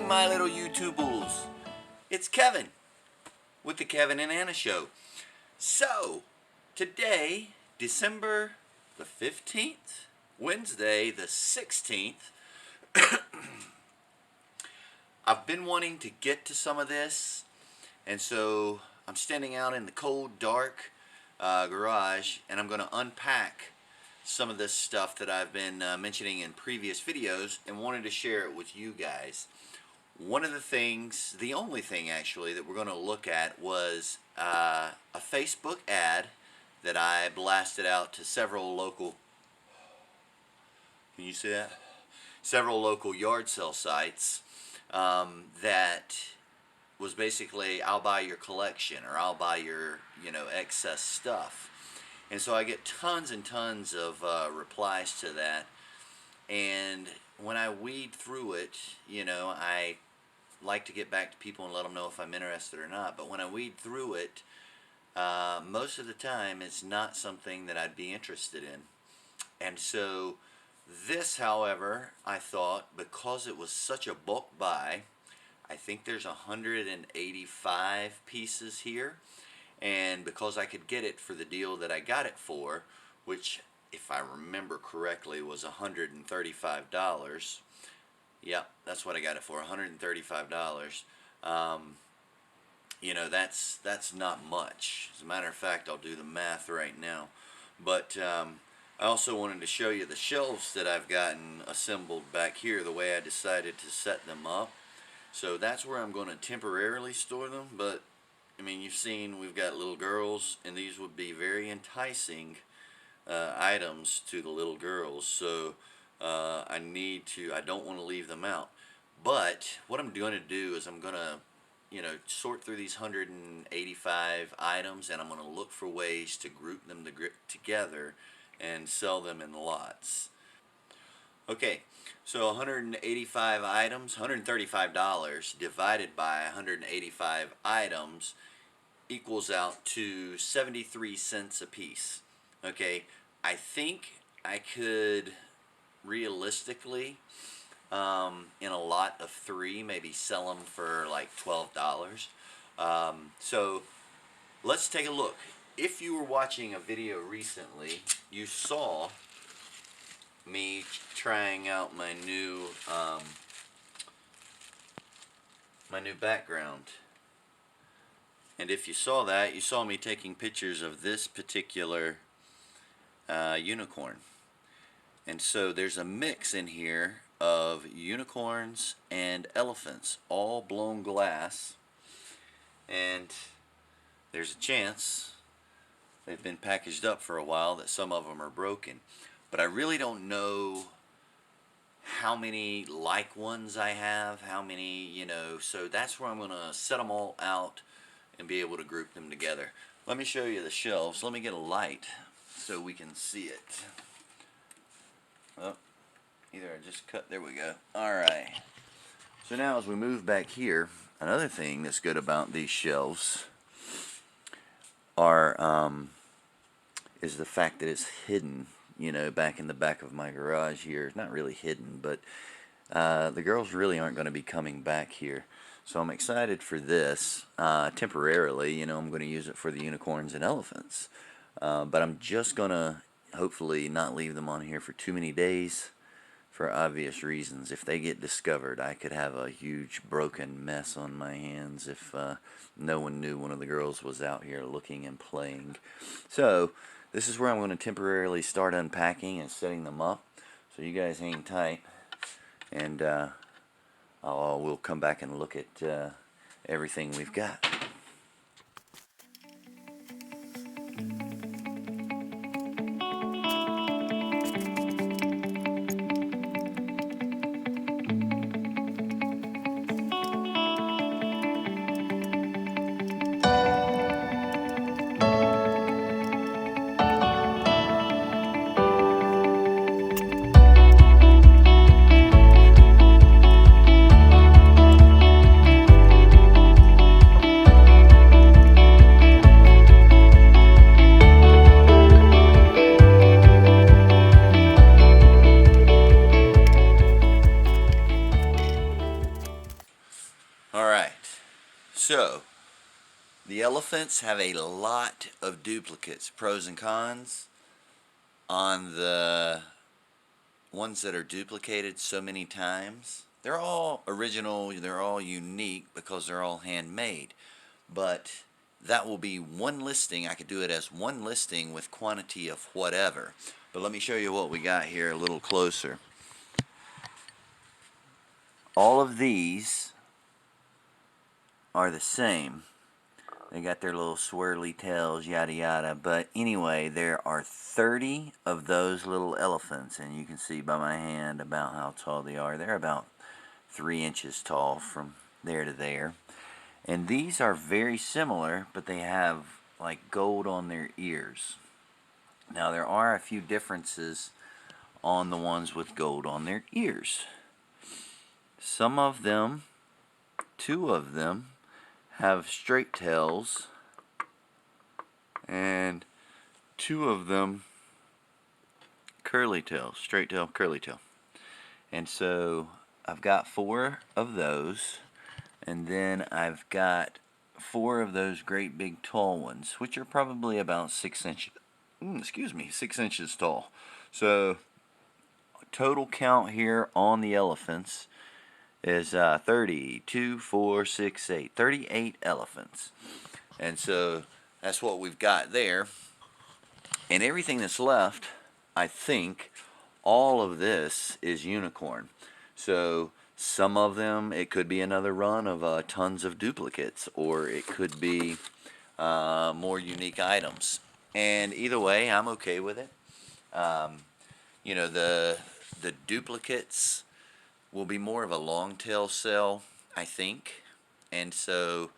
my little YouTubers. It's Kevin with the Kevin and Anna Show. So, today, December the 15th, Wednesday the 16th, I've been wanting to get to some of this, and so I'm standing out in the cold, dark garage, and I'm going to unpack some of this stuff that I've been mentioning in previous videos and wanted to share it with you guys. One of the things, the only thing actually, that we're going to look at was a Facebook ad that I blasted out to several local, can you see that? Several local yard sale sites that was basically, I'll buy your collection, or I'll buy your, excess stuff. And so I get tons and tons of replies to that. And when I weed through it, I like to get back to people and let them know if I'm interested or not. But when I weed through it, most of the time it's not something that I'd be interested in. And so this, however, I thought, because it was such a bulk buy, I think there's 185 pieces here. And because I could get it for the deal that I got it for, which, if I remember correctly, was $135. Yep, that's what I got it for, $135. That's not much. As a matter of fact, I'll do the math right now. But I also wanted to show you the shelves that I've gotten assembled back here, the way I decided to set them up. So that's where I'm going to temporarily store them, but you've seen we've got little girls, and these would be very enticing items to the little girls. So I don't want to leave them out. But what I'm going to do is I'm going to, sort through these 185 items, and I'm going to look for ways to group them together and sell them in lots. Okay, so 185 items, $135 divided by 185 items equals out to 73 cents a piece. Okay, I think I could realistically, in a lot of 3, maybe sell them for like $12. So let's take a look. If you were watching a video recently, you saw me trying out my new background. And if you saw that, you saw me taking pictures of this particular unicorn. And so there's a mix in here of unicorns and elephants, all blown glass. And there's a chance, they've been packaged up for a while, that some of them are broken. But I really don't know how many like ones I have, how many, so that's where I'm going to set them all out and be able to group them together. Let me show you the shelves. Let me get a light so we can see it. Oh, either I just cut, there we go. Alright. So now as we move back here, another thing that's good about these shelves is the fact that it's hidden. Back in the back of my garage here. It's not really hidden, but the girls really aren't going to be coming back here. So I'm excited for this. Temporarily, I'm going to use it for the unicorns and elephants. But I'm just going to hopefully not leave them on here for too many days for obvious reasons. If they get discovered, I could have a huge broken mess on my hands if no one knew one of the girls was out here looking and playing. So this is where I'm going to temporarily start unpacking and setting them up. So you guys hang tight, and we'll come back and look at everything we've got. So, the elephants have a lot of duplicates, pros and cons. On the ones that are duplicated so many times, they're all original, they're all unique because they're all handmade. But that will be one listing. I could do it as one listing with quantity of whatever. But let me show you what we got here a little closer. All of these are the same. They got their little swirly tails, yada yada. But anyway, there are 30 of those little elephants, and you can see by my hand about how tall they are. They're about 3 inches tall from there to there. And these are very similar, but they have like gold on their ears. Now there are a few differences on the ones with gold on their ears. Some of them, 2 of them, have straight tails, and 2 of them curly tails, straight tail, curly tail. And so I've got 4 of those, and then I've got 4 of those great big tall ones, which are probably about 6 inches. 6 inches tall. So total count here on the elephants is 32, 4, 6, 8. 38 elephants. And so that's what we've got there. And everything that's left, I think, all of this is unicorn. So some of them, it could be another run of tons of duplicates, or it could be more unique items. And either way, I'm okay with it. You know, the duplicates will be more of a long tail sell, I think. And so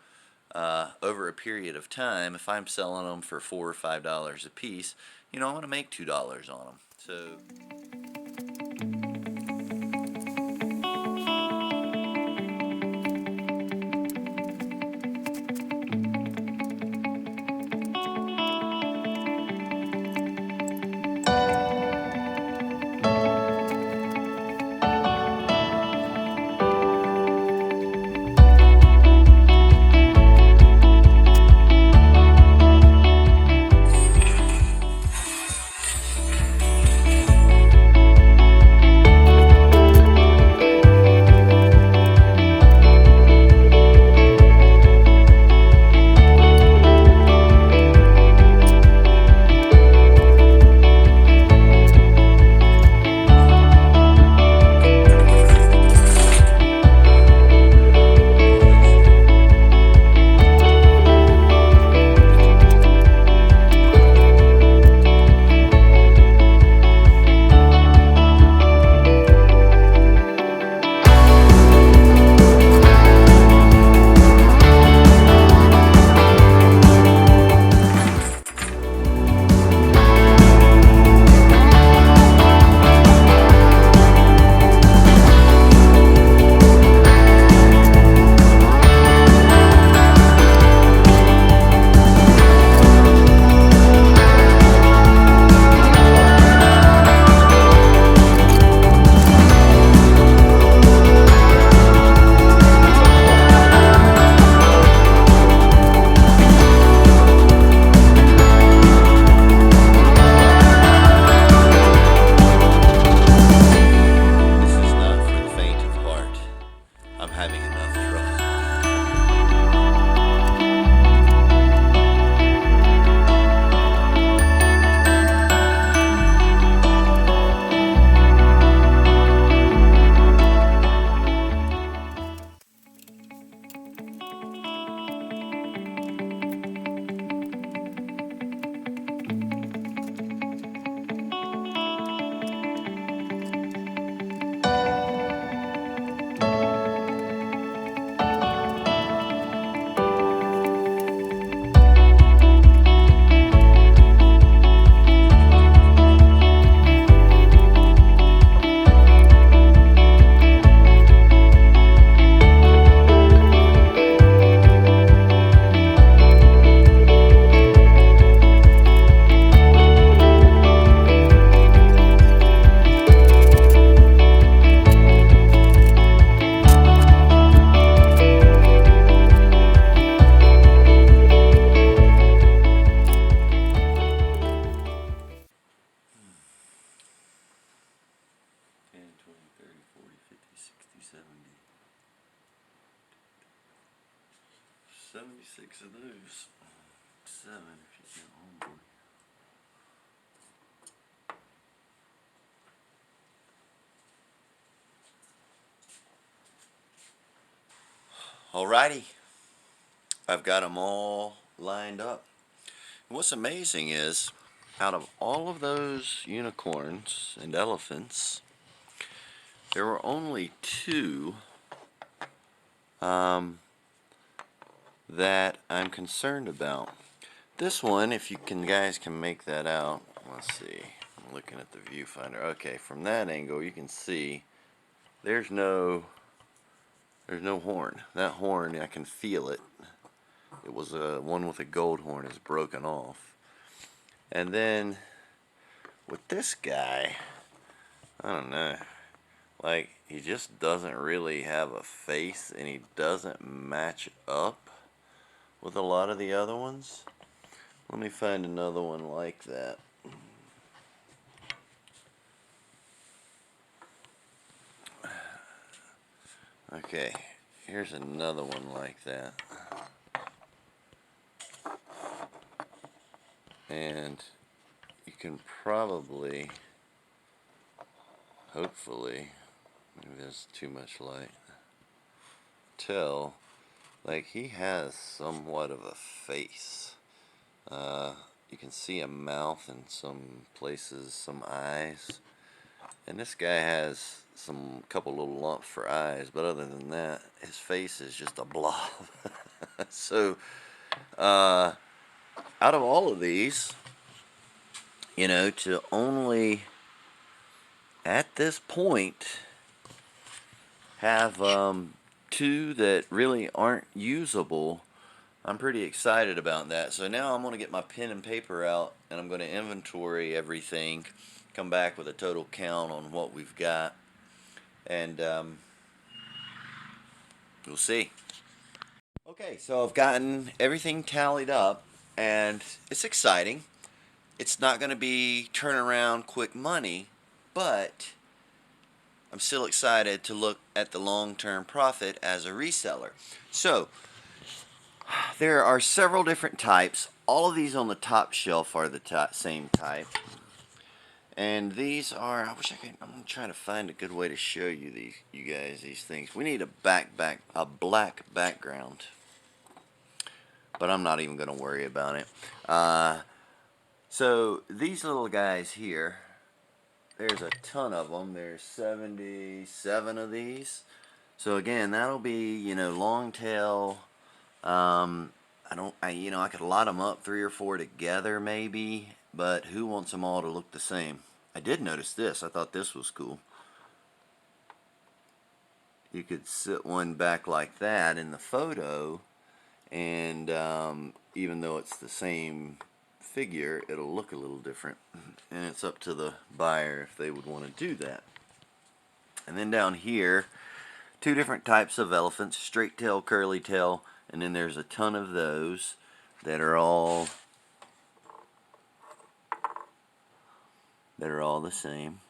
over a period of time, if I'm selling them for $4 or $5 a piece, you know, I'm going to make $2 on them. So 76 of those. 7 if you count homeboy. Alrighty, I've got them all lined up. What's amazing is, out of all of those unicorns and elephants, there were only 2 that I'm concerned about. This one, if you guys can make that out, let's see, I'm looking at the viewfinder. Okay, from that angle you can see there's no horn. That horn, I can feel it. It was one with a gold horn is broken off. And then with this guy, I don't know, like, he just doesn't really have a face, and he doesn't match up with a lot of the other ones. Let me find another one like that. Okay, here's another one like that. And you can probably, hopefully, maybe there's too much light, tell, like, he has somewhat of a face. You can see a mouth in some places, some eyes. And this guy has some couple little lumps for eyes, but other than that, his face is just a blob. So, out of all of these, you know, to only, at this point, have 2 that really aren't usable, I'm pretty excited about that. So now I'm going to get my pen and paper out, and I'm going to inventory everything, come back with a total count on what we've got, and we'll see. Okay, so I've gotten everything tallied up, and it's exciting. It's not going to be turnaround quick money, but I'm still excited to look at the long-term profit as a reseller. So, there are several different types. All of these on the top shelf are the same type. And these are, I'm going to try to find a good way to show you these things. We need a black background. But I'm not even going to worry about it. So these little guys here, there's a ton of them. There's 77 of these. So again, that'll be, you know, long tail. I could lot them up 3 or 4 together maybe, but who wants them all to look the same? I did notice this. I thought this was cool. You could sit one back like that in the photo, and even though it's the same figure, it'll look a little different, and it's up to the buyer if they would want to do that. And then down here, 2 different types of elephants, straight tail, curly tail, and then there's a ton of those that are all the same.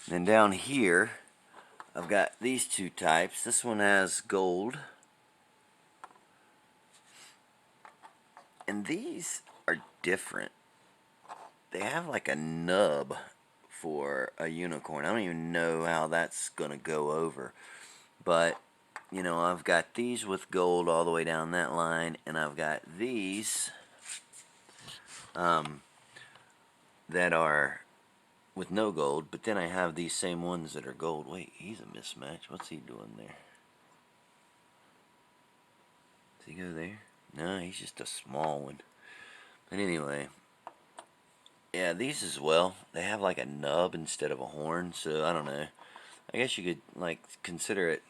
And then down here, I've got these 2 types. This one has gold, and these are different. They have like a nub for a unicorn. I don't even know how that's gonna go over, but you know, I've got these with gold all the way down that line, and I've got these that are with no gold, but then I have these same ones that are gold. Wait, he's a mismatch. What's he doing there? Does he go there? No, he's just a small one. But anyway, yeah, these as well. They have like a nub instead of a horn, so I don't know. I guess you could like consider it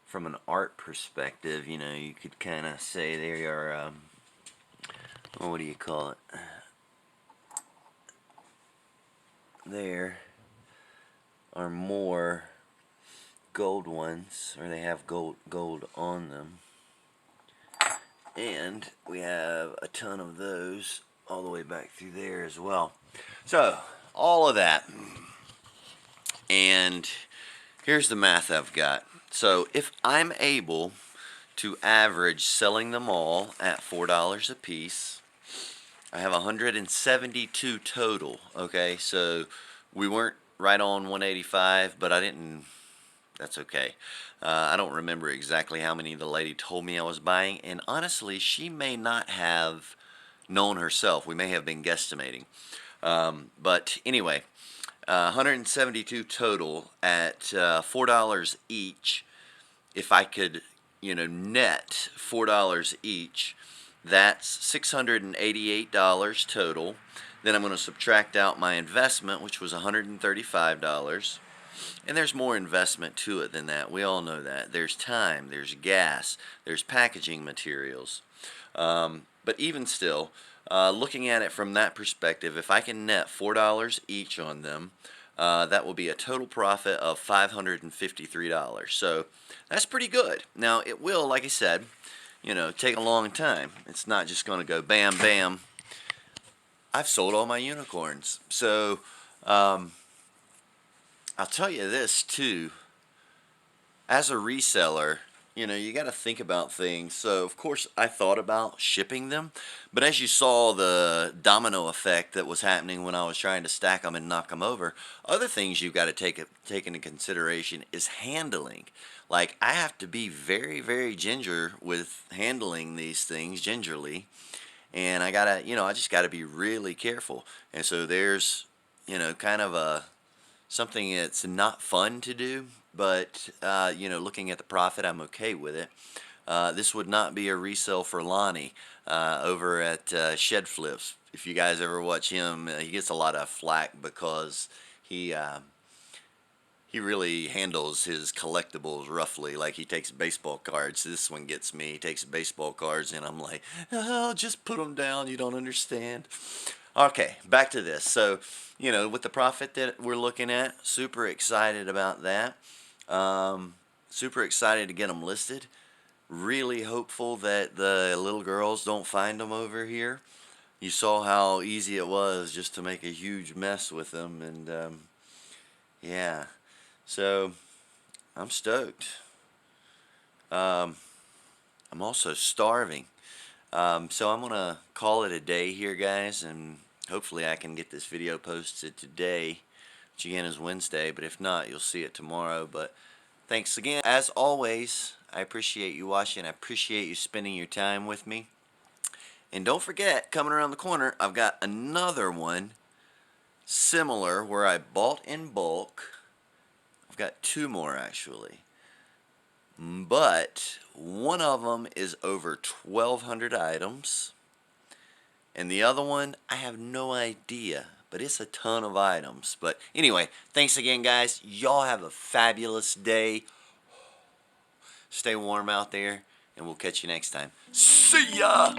from an art perspective. You know, you could kind of say they are, well, what do you call it? There are more gold ones, or they have gold on them, and we have a ton of those all the way back through there as well. So all of that, and here's the math I've got. So if I'm able to average selling them all at $4 a piece. I have 172 total. Okay, so we weren't right on 185, but I didn't. That's okay. I don't remember exactly how many the lady told me I was buying, and honestly, she may not have known herself. We may have been guesstimating. But anyway, 172 total at $4 each. If I could, net $4 each, that's $688 total. Then I'm going to subtract out my investment, which was $135. And there's more investment to it than that. We all know that. There's time, there's gas, there's packaging materials. But even still, looking at it from that perspective, if I can net $4 each on them, that will be a total profit of $553. So that's pretty good. Now, it will, like I said, take a long time. It's not just going to go bam, bam. I've sold all my unicorns. So, I'll tell you this, too. As a reseller, you got to think about things. So, of course, I thought about shipping them. But as you saw the domino effect that was happening when I was trying to stack them and knock them over, other things you've got to take into consideration is handling. Like, I have to be very, very ginger with handling these things, gingerly. And I got to, I just got to be really careful. And so there's, kind of something that's not fun to do, but looking at the profit, I'm okay with it. This would not be a resale for Lonnie over at Shed Flips. If you guys ever watch him, he gets a lot of flack because he really handles his collectibles roughly. Like, he takes baseball cards. This one gets me. He takes baseball cards, and I'm like, oh, just put them down. You don't understand. Okay, back to this. So, with the profit that we're looking at, super excited about that. Super excited to get them listed. Really hopeful that the little girls don't find them over here. You saw how easy it was just to make a huge mess with them, and yeah. So, I'm stoked. I'm also starving. So I'm going to call it a day here, guys, and hopefully I can get this video posted today, which again is Wednesday, but if not, you'll see it tomorrow. But thanks again. As always, I appreciate you watching. I appreciate you spending your time with me. And don't forget, coming around the corner, I've got another one similar where I bought in bulk. I've got two more, actually. But one of them is over 1,200 items. And the other one, I have no idea. But it's a ton of items. But anyway, thanks again, guys. Y'all have a fabulous day. Stay warm out there. And we'll catch you next time. See ya!